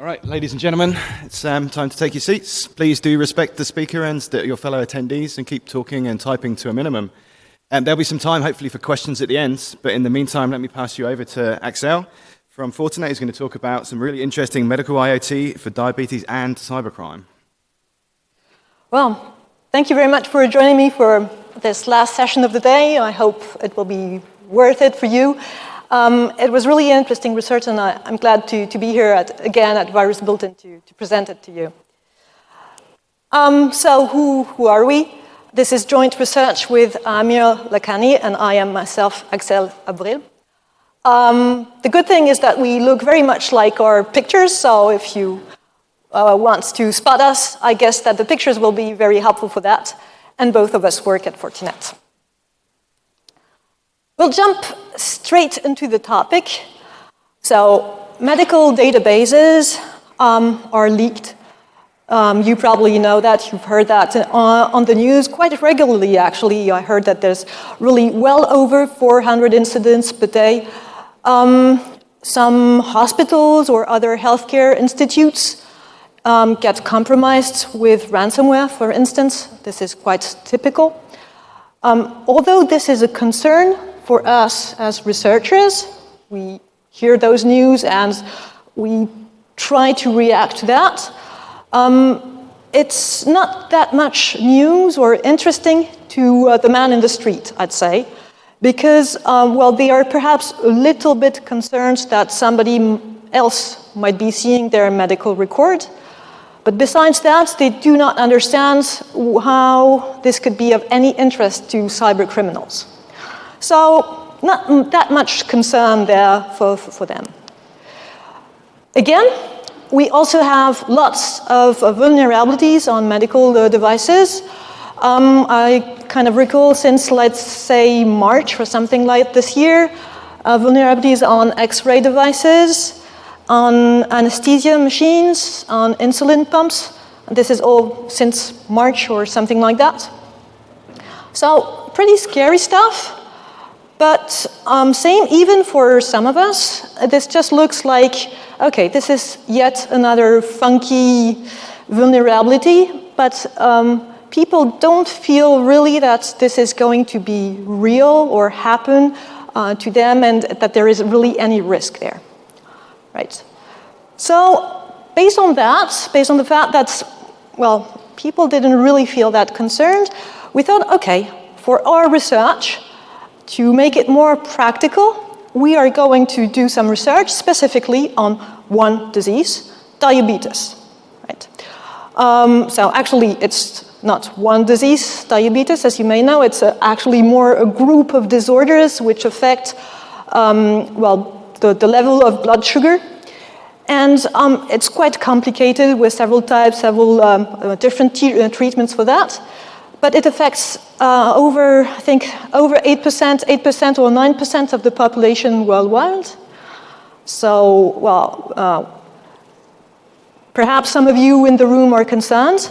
All right, ladies and gentlemen, it's time to take your seats. Please do respect the speaker and your fellow attendees and keep talking and typing to a minimum. There'll be some time, hopefully, for questions at the end. But in the meantime, let me pass you over to Axelle from Fortinet, who's going to talk about some really interesting medical IoT for diabetes and cybercrime. Well, thank you very much for joining me for this last session of the day. I hope it will be worth it for you. It was really interesting research, and I'm glad to be here again at Virus Bulletin to present it to you. So who are we? This is joint research with Aamir, Lakhani, and I am myself, Axelle, Apvrille. The good thing is that we look very much like our pictures, so if you want to spot us, I guess that the pictures will be very helpful for that, and both of us work at Fortinet. We'll jump straight into the topic. So, medical databases are leaked. You probably know that, you've heard that on the news quite regularly, actually. I heard that there's really well over 400 incidents per day. Some hospitals or other healthcare institutes get compromised with ransomware, for instance. This is quite typical. Although this is a concern for us as researchers, we hear those news and we try to react to that. It's not that much news or interesting to the man in the street, I'd say, because, well, they are perhaps a little bit concerned that somebody else might be seeing their medical record. But besides that, they do not understand how this could be of any interest to cyber criminals. So, not that much concern there for them. Again, we also have lots of vulnerabilities on medical devices. I kind of recall since, let's say, March or something like this year, vulnerabilities on X-ray devices, on anesthesia machines, on insulin pumps. This is all since March or something like that. So, pretty scary stuff. But same even for some of us, this just looks like, okay, this is yet another funky vulnerability, but people don't feel really that this is going to be real or happen to them and that there is really any risk there, right? So based on that, based on the fact that, well, people didn't really feel that concerned, we thought, okay, for our research, to make it more practical, we are going to do some research specifically on one disease, diabetes. Right? So actually, it's not one disease, diabetes, as you may know. It's actually more a group of disorders which affect, well, the level of blood sugar. And it's quite complicated with several types, several different treatments for that. But it affects over 8% or 9% of the population worldwide. So, well, perhaps some of you in the room are concerned.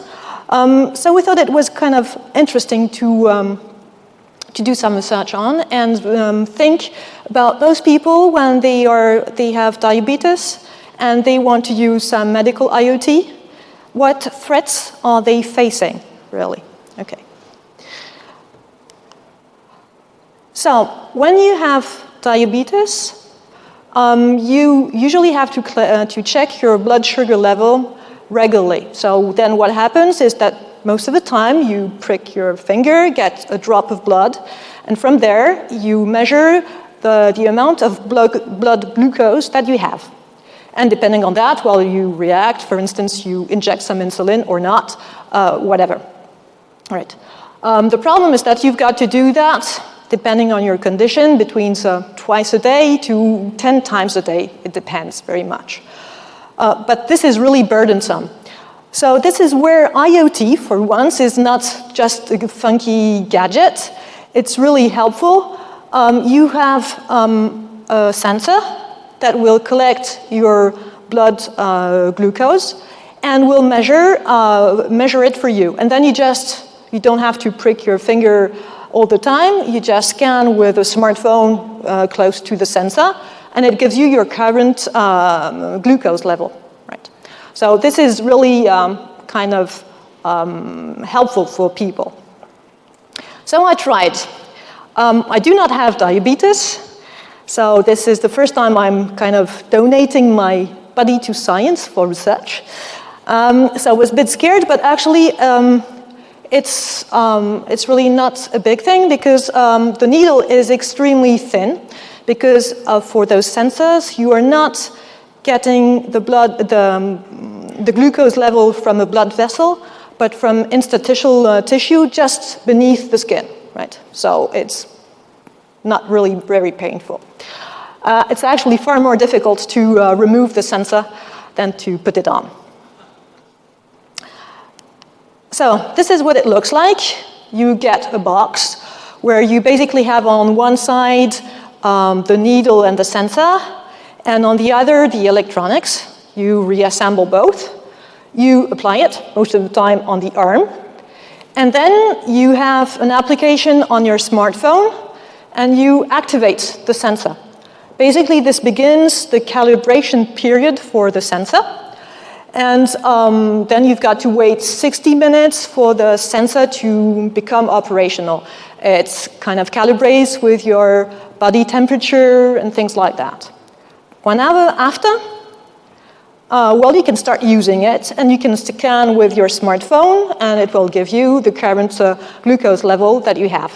So we thought it was kind of interesting to do some research on and think about those people when they have diabetes and they want to use some medical IoT. What threats are they facing, really? Okay. So, when you have diabetes, you usually have to check your blood sugar level regularly. So then what happens is that most of the time you prick your finger, get a drop of blood, and from there you measure the amount of blood glucose that you have. And depending on that, well, you react. For instance, you inject some insulin or not, whatever. All right. The problem is that you've got to do that depending on your condition, between twice a day to 10 times a day. It depends very much. But this is really burdensome. So this is where IoT, for once, is not just a funky gadget. It's really helpful. You have a sensor that will collect your blood glucose and will measure it for you. And then you don't have to prick your finger all the time. You just scan with a smartphone close to the sensor, and it gives you your current glucose level. Right? So this is really kind of helpful for people. So I tried. I do not have diabetes, so this is the first time I'm kind of donating my body to science for research. So I was a bit scared, but actually it's really not a big thing because the needle is extremely thin because for those sensors you are not getting the glucose level from a blood vessel, but from interstitial tissue just beneath the skin, right? So it's not really very painful. It's actually far more difficult to remove the sensor than to put it on. So this is what it looks like. You get a box where you basically have on one side the needle and the sensor, and on the other the electronics. You reassemble both. You apply it, most of the time on the arm. And then you have an application on your smartphone, and you activate the sensor. Basically, this begins the calibration period for the sensor. And then you've got to wait 60 minutes for the sensor to become operational. It kind of calibrates with your body temperature and things like that. 1 hour after, well, you can start using it, and you can scan with your smartphone, and it will give you the current glucose level that you have.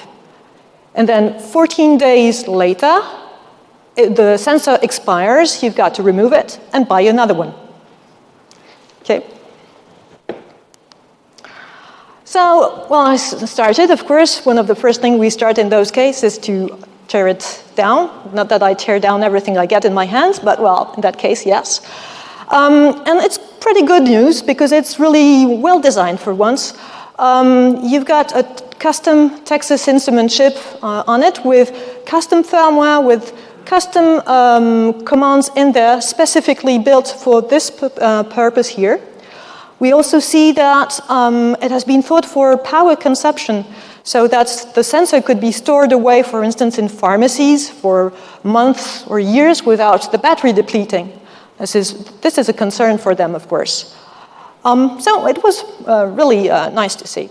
And then 14 days later, the sensor expires, you've got to remove it and buy another one. Okay. So, well, I started, of course, one of the first things we start in those cases is to tear it down. Not that I tear down everything I get in my hands, but, well, in that case, yes. And it's pretty good news because it's really well designed for once. You've got a custom Texas Instrument chip on it with custom firmware, with custom commands in there specifically built for this purpose here. We also see that it has been thought for power consumption, so that the sensor could be stored away, for instance, in pharmacies for months or years without the battery depleting. This is a concern for them, of course. So it was really nice to see.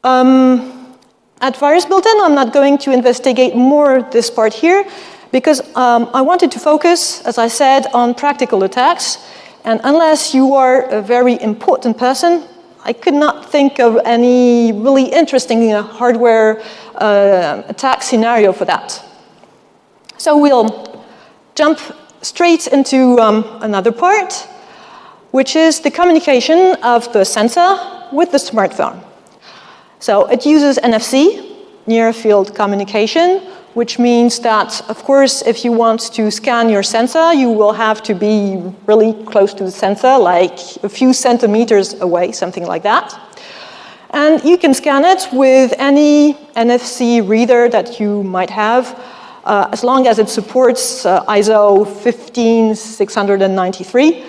At Virus Built-in, I'm not going to investigate more this part here because I wanted to focus, as I said, on practical attacks. And unless you are a very important person, I could not think of any really interesting hardware attack scenario for that. So we'll jump straight into another part, which is the communication of the sensor with the smartphone. So it uses NFC, near field communication, which means that, of course, if you want to scan your sensor, you will have to be really close to the sensor, like a few centimeters away, something like that. And you can scan it with any NFC reader that you might have, as long as it supports ISO 15693.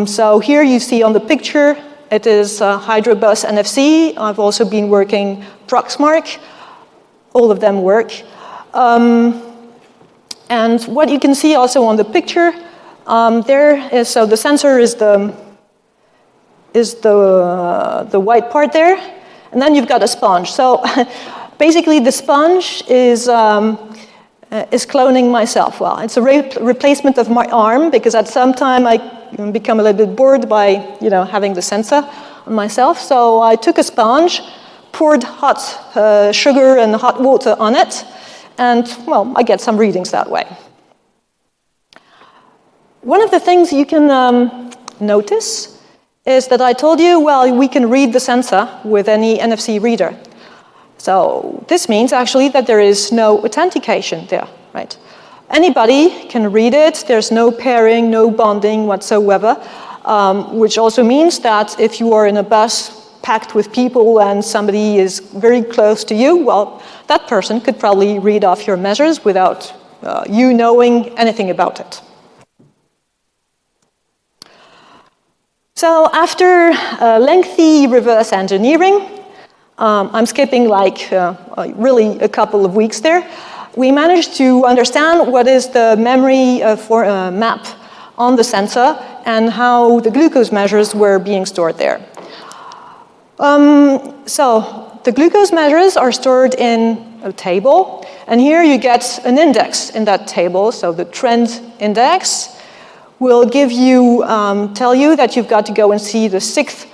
So here you see on the picture, it is Hydrobus NFC. I've also been working Proxmark. All of them work. And what you can see also on the picture, there is, so the sensor is the white part there, and then you've got a sponge. So basically the sponge is cloning myself. Well, it's a replacement of my arm because at some time I become a little bit bored by, having the sensor on myself. So I took a sponge, poured hot sugar and hot water on it, and, well, I get some readings that way. One of the things you can notice is that I told you, well, we can read the sensor with any NFC reader. So this means actually that there is no authentication there, right? Anybody can read it. There's no pairing, no bonding whatsoever, which also means that if you are in a bus packed with people and somebody is very close to you, well, that person could probably read off your measures without you knowing anything about it. So after lengthy reverse engineering, I'm skipping really a couple of weeks there, we managed to understand what is the memory map on the sensor and how the glucose measures were being stored there. So the glucose measures are stored in a table, and here you get an index in that table. So the trend index will give you, tell you that you've got to go and see the 6th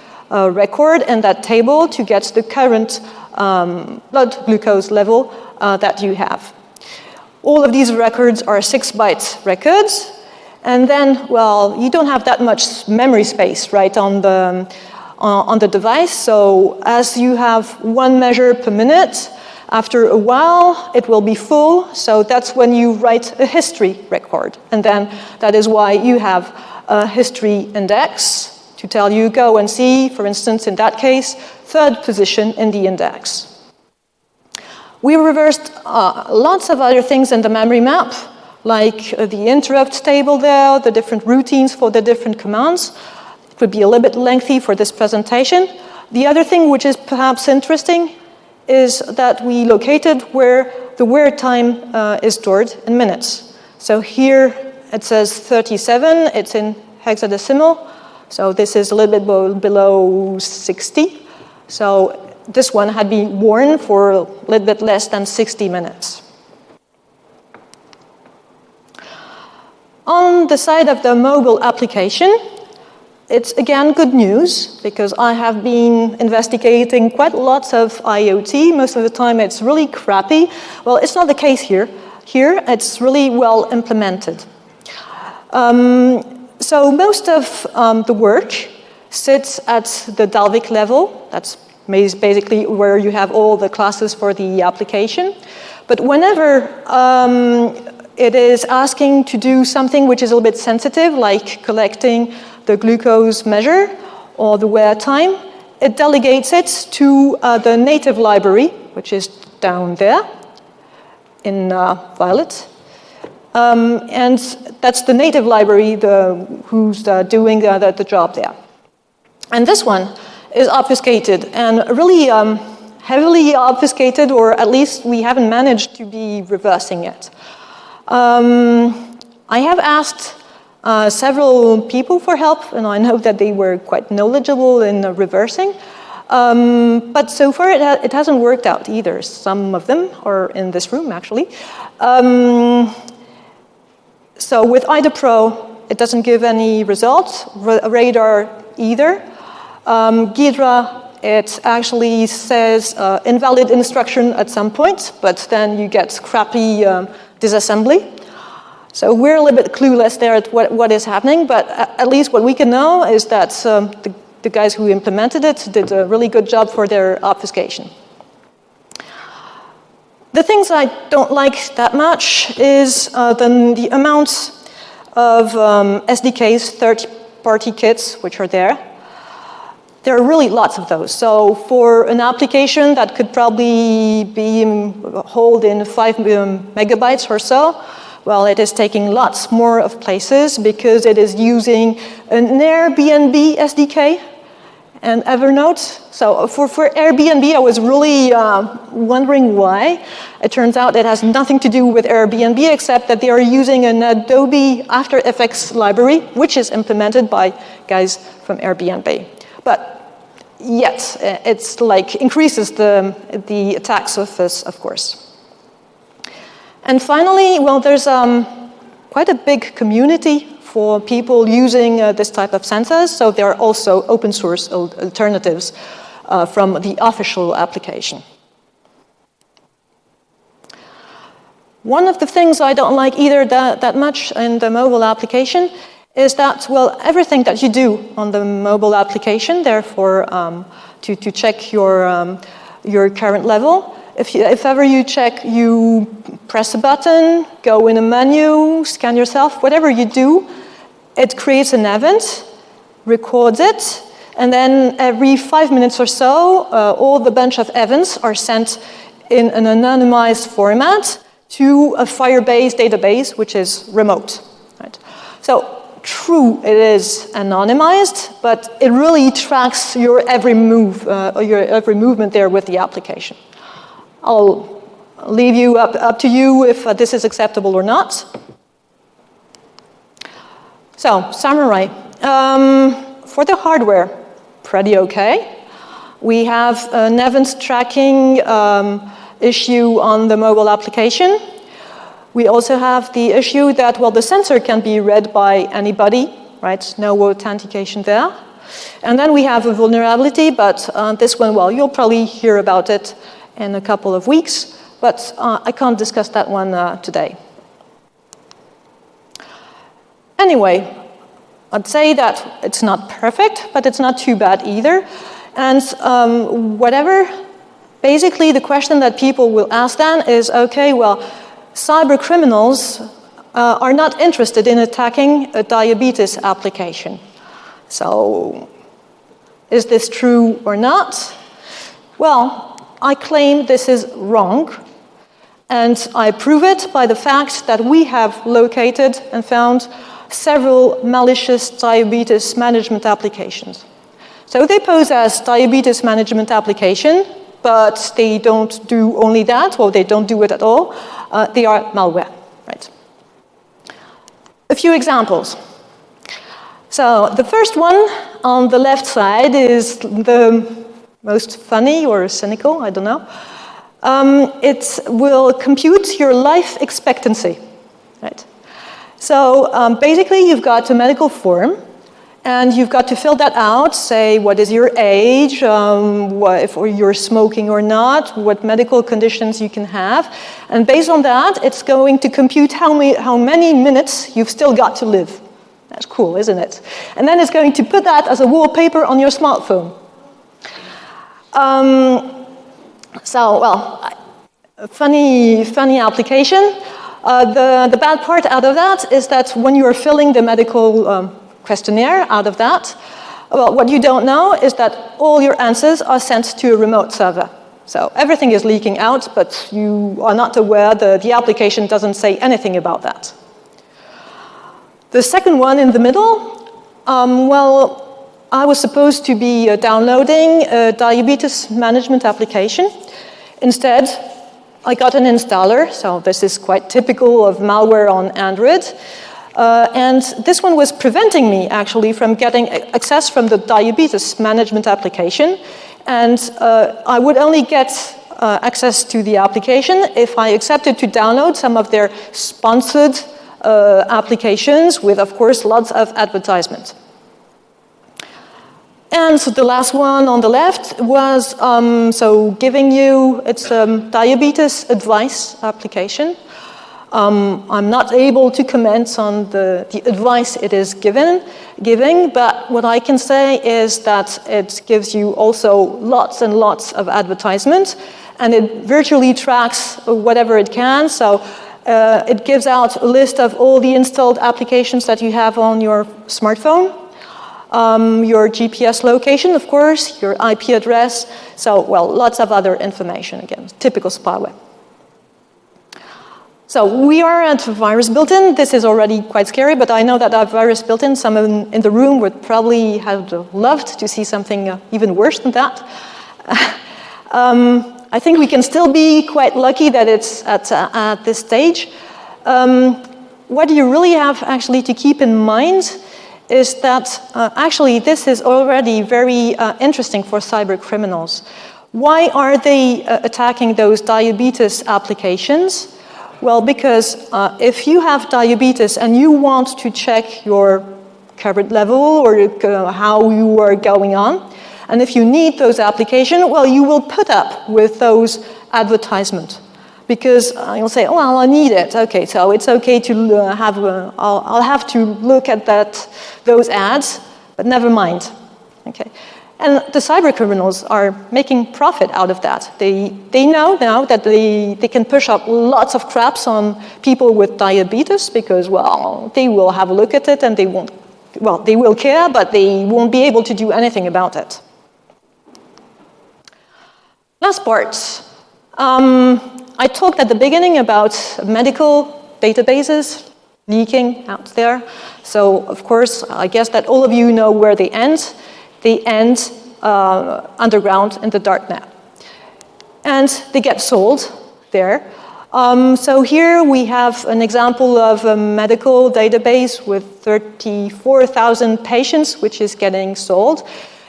record in that table to get the current blood glucose level that you have. All of these records are 6-byte records, and then, well, you don't have that much memory space, right, on the device. So as you have one measure per minute, after a while, it will be full. So that's when you write a history record. And then that is why you have a history index to tell you, go and see, for instance, in that case, 3rd position in the index. We reversed lots of other things in the memory map, like the interrupt table there, the different routines for the different commands. It would be a little bit lengthy for this presentation. The other thing which is perhaps interesting is that we located where the wear time is stored in minutes. So here it says 37, it's in hexadecimal. So this is a little bit below 60. So this one had been worn for a little bit less than 60 minutes. On the side of the mobile application, it's again good news, because I have been investigating quite lots of IoT. Most of the time it's really crappy. Well, it's not the case here. Here it's really well implemented. So most of the work sits at the Dalvik level. That's basically where you have all the classes for the application. But whenever it is asking to do something which is a little bit sensitive, like collecting the glucose measure or the wear time, it delegates it to the native library, which is down there in violet. And that's the native library who's doing the job there. And this one is obfuscated, and really heavily obfuscated, or at least we haven't managed to be reversing it. I have asked several people for help, and I know that they were quite knowledgeable in reversing. But so far it hasn't worked out either. Some of them are in this room, actually. So with IDA Pro, it doesn't give any results. Radar either. Ghidra, it actually says invalid instruction at some point, but then you get crappy disassembly. So we're a little bit clueless there at what is happening, but at least what we can know is that the guys who implemented it did a really good job for their obfuscation. The things I don't like that much is the amount of SDKs, third-party kits, which are there. There are really lots of those. So for an application that could probably hold in 5 megabytes or so, well, it is taking lots more of places because it is using an Airbnb SDK and Evernote. So for Airbnb, I was really wondering why. It turns out it has nothing to do with Airbnb except that they are using an Adobe After Effects library, which is implemented by guys from Airbnb. But yet, it's like increases the attack surface, of course. And finally, well, there's quite a big community for people using this type of sensors, so there are also open source alternatives from the official application. One of the things I don't like either that much in the mobile application is that, well, everything that you do on the mobile application, therefore, to check your current level, if ever you check, you press a button, go in a menu, scan yourself, whatever you do, it creates an event, records it, and then every 5 minutes or so, all the bunch of events are sent in an anonymized format to a Firebase database, which is remote. Right? So, true, it is anonymized, but it really tracks your every move, or your every movement there with the application. I'll leave you up to you if this is acceptable or not. So, summary. For the hardware, pretty okay. We have an event tracking issue on the mobile application. We also have the issue that, well, the sensor can be read by anybody, right? No authentication there. And then we have a vulnerability, but this one, well, you'll probably hear about it in a couple of weeks, but I can't discuss that one today. Anyway, I'd say that it's not perfect, but it's not too bad either. And basically the question that people will ask then is, okay, well, cyber criminals are not interested in attacking a diabetes application. So, is this true or not? Well, I claim this is wrong, and I prove it by the fact that we have located and found several malicious diabetes management applications. So they pose as diabetes management application, but they don't do only that, or they don't do it at all. They are malware, right? A few examples. So the first one on the left side is the most funny or cynical, I don't know. It will compute your life expectancy, right? So basically you've got a medical form, and you've got to fill that out, say what is your age, if you're smoking or not, what medical conditions you can have. And based on that, it's going to compute how many minutes you've still got to live. That's cool, isn't it? And then it's going to put that as a wallpaper on your smartphone. A funny application. The bad part out of that is that when you are filling the medical questionnaire out of that, well, what you don't know is that all your answers are sent to a remote server. So everything is leaking out, but you are not aware that the application doesn't say anything about that. The second one in the middle, I was supposed to be downloading a diabetes management application. Instead, I got an installer, so this is quite typical of malware on Android. And this one was preventing me, actually, from getting access from the diabetes management application. And I would only get access to the application if I accepted to download some of their sponsored applications with, of course, lots of advertisement. And so the last one on the left was giving you, it's a diabetes advice application. I'm not able to comment on the advice it is giving, but what I can say is that it gives you also lots and lots of advertisement, and it virtually tracks whatever it can. So it gives out a list of all the installed applications that you have on your smartphone, your GPS location, of course, your IP address, so, well, lots of other information, again, typical spyware. So we are at virus built-in. This is already quite scary, but I know that our virus built-in, some in the room would probably have loved to see something even worse than that. I think we can still be quite lucky that it's at this stage. What you really have actually to keep in mind is that actually this is already very interesting for cyber criminals. Why are they attacking those diabetes applications? Well, because if you have diabetes and you want to check your current level or how you are going on, and if you need those applications, well, you will put up with those advertisements. Because you'll say, oh, well, I need it. Okay, so it's okay to I'll have to look at those ads, but never mind. Okay. And the cyber criminals are making profit out of that. They know now that they can push up lots of craps on people with diabetes because, well, they will have a look at it and they will care, but they won't be able to do anything about it. Last part. I talked at the beginning about medical databases leaking out there. So, of course, I guess that all of you know where they end. They end underground in the dark net. And they get sold there. So here we have an example of a medical database with 34,000 patients, which is getting sold.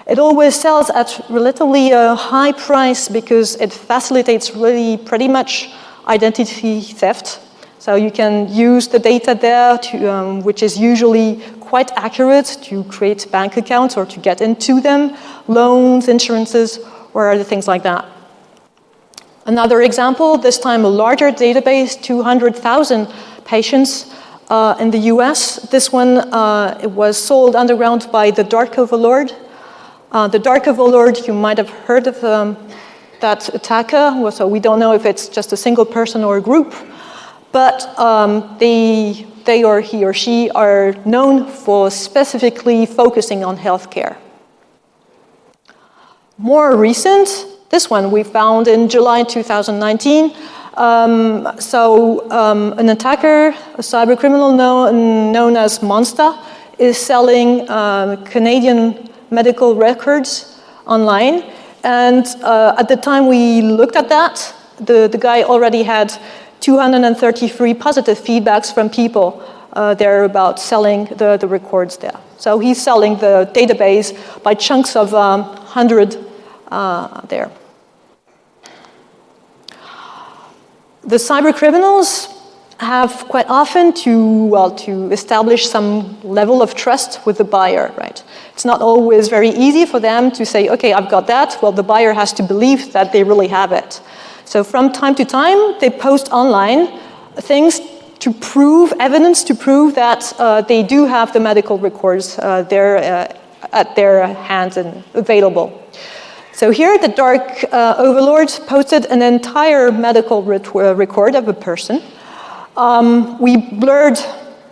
It always sells at relatively a high price because it facilitates really pretty much identity theft. So you can use the data there, to, which is usually quite accurate, to create bank accounts or to get into them, loans, insurances, or other things like that. Another example, this time a larger database, 200,000 patients in the US. This one it was sold underground by the dark overlord. The dark overlord, you might have heard of that attacker. So we don't know if it's just a single person or a group, but they or he or she are known for specifically focusing on healthcare. More recent, this one we found in July 2019. An attacker, a cyber criminal known as Monster, is selling Canadian medical records online. And at the time we looked at that, the guy already had 233 positive feedbacks from people there about selling the records there. So he's selling the database by chunks of 100 there. The cyber criminals have quite often to establish some level of trust with the buyer, right? It's not always very easy for them to say, okay, I've got that. Well, the buyer has to believe that they really have it. So from time to time, they post online things to prove, evidence to prove that they do have the medical records there at their hands and available. So here, the dark overlord posted an entire medical record of a person. We blurred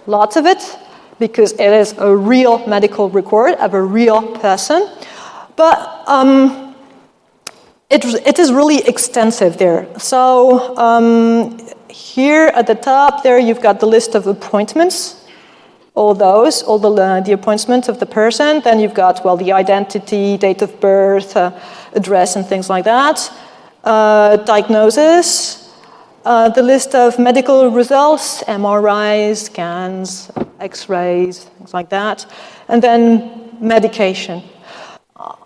lots of it because it is a real medical record of a real person. But it is really extensive there. So here at the top there, you've got the list of appointments. All the appointments of the person. Then you've got, well, the identity, date of birth, address, and things like that. Diagnosis, the list of medical results, MRIs, scans, X-rays, things like that. And then medication.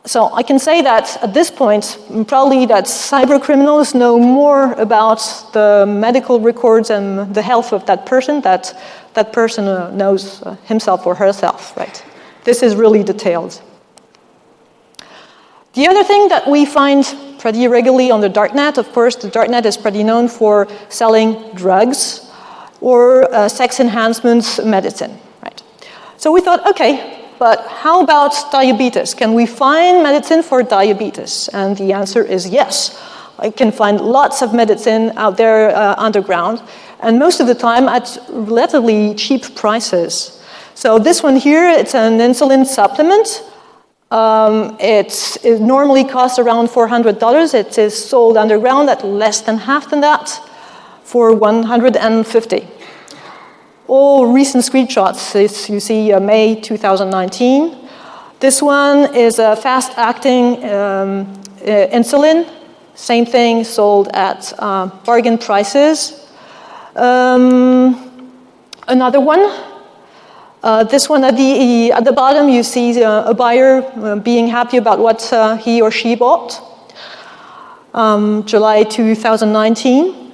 So I can say that at this point, probably that cyber criminals know more about the medical records and the health of that person that person knows himself or herself, right? This is really detailed. The other thing that we find pretty regularly on the darknet, of course, the darknet is pretty known for selling drugs or sex enhancement medicine, right? So we thought, okay, but how about diabetes? Can we find medicine for diabetes? And the answer is yes. I can find lots of medicine out there underground, and most of the time at relatively cheap prices. So this one here, it's an insulin supplement. It normally costs around $400. It is sold underground at less than half than that for $150. All recent screenshots, you see May 2019. This one is a fast-acting insulin. Same thing, sold at bargain prices. Another one. This one at the bottom, you see a buyer being happy about what he or she bought. July 2019.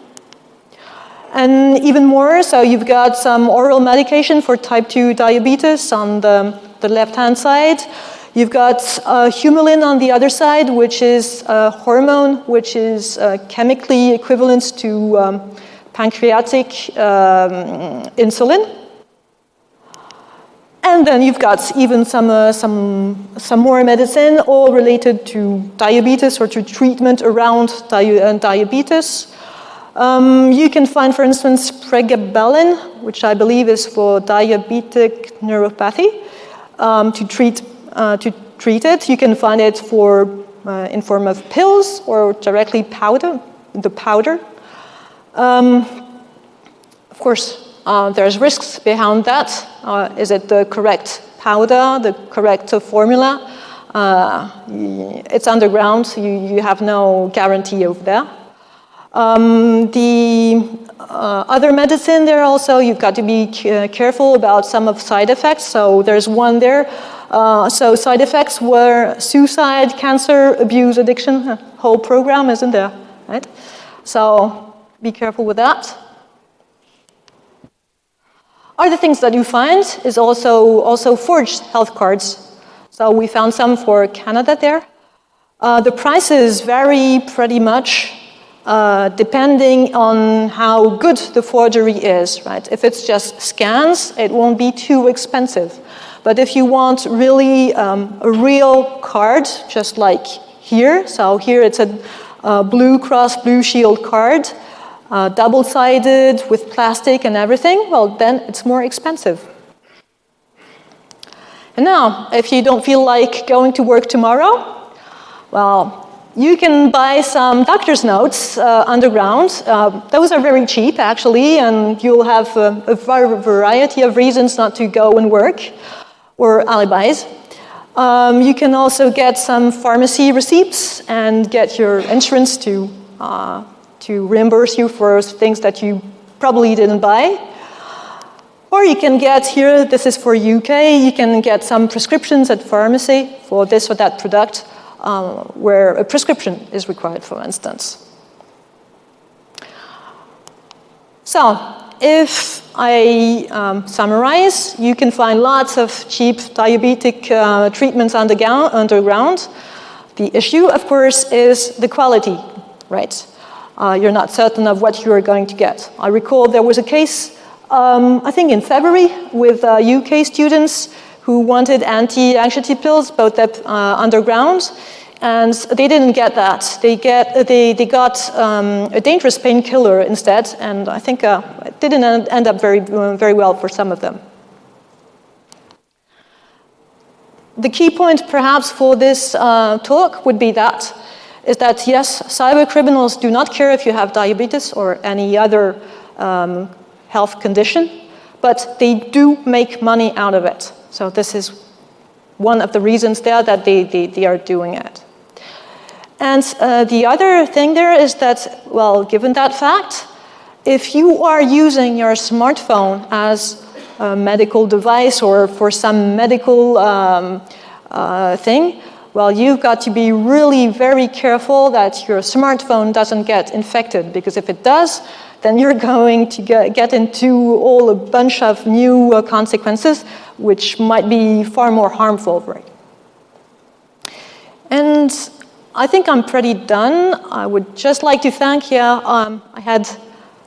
And even more, so you've got some oral medication for type 2 diabetes on the left-hand side. You've got Humulin on the other side, which is a hormone, which is chemically equivalent to pancreatic insulin. And then you've got even some more medicine, all related to diabetes or to treatment around diabetes. You can find, for instance, pregabalin, which I believe is for diabetic neuropathy, to treat it. You can find it in form of pills or directly the powder. Of course, there's risks behind that. Is it the correct powder, the correct formula? It's underground, you have no guarantee over there. The other medicine there also, you've got to be careful about some of side effects. So there's one there. So side effects were suicide, cancer, abuse, addiction. Whole program is in there, right? So be careful with that. Other things that you find is also forged health cards. So we found some for Canada there. The prices vary pretty much depending on how good the forgery is, right? If it's just scans, it won't be too expensive. But if you want really a real card, just like here, so here it's a Blue Cross Blue Shield card, double-sided with plastic and everything, well, then it's more expensive. And now, if you don't feel like going to work tomorrow, well, you can buy some doctor's notes underground. Those are very cheap, actually, and you'll have a variety of reasons not to go and work, or alibis. You can also get some pharmacy receipts and get your insurance to reimburse you for things that you probably didn't buy. Or you can get here, this is for UK, you can get some prescriptions at pharmacy for this or that product where a prescription is required, for instance. So, if I summarize, you can find lots of cheap diabetic treatments underground. The issue, of course, is the quality, right? You're not certain of what you're going to get. I recall there was a case, I think in February, with UK students who wanted anti-anxiety pills, both underground, and they didn't get that. They got a dangerous painkiller instead, and I think it didn't end up very well for some of them. The key point, perhaps, for this talk would be that yes, cyber criminals do not care if you have diabetes or any other health condition, but they do make money out of it. So this is one of the reasons there that they are doing it. And the other thing there is that, well, given that fact, if you are using your smartphone as a medical device or for some medical thing, well, you've got to be really very careful that your smartphone doesn't get infected, because if it does, then you're going to get into a bunch of new consequences, which might be far more harmful, right? And I think I'm pretty done. I would just like to thank you. I had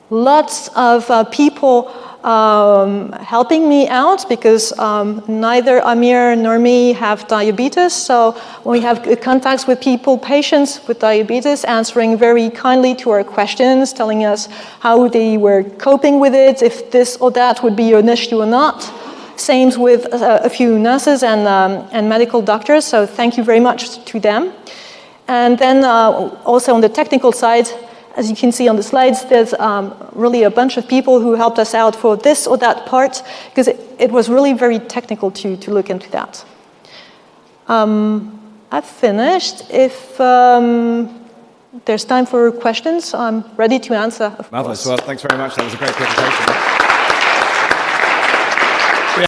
lots of people helping me out, because neither Aamir nor me have diabetes. So when we have contacts with people, patients with diabetes, answering very kindly to our questions, telling us how they were coping with it, if this or that would be an issue or not. Same with a few nurses and medical doctors, so thank you very much to them. And then also on the technical side, as you can see on the slides, there's really a bunch of people who helped us out for this or that part, because it was really very technical to look into that. I've finished. If there's time for questions, I'm ready to answer, of Marvelous. course. Well, thanks very much. That was a great presentation.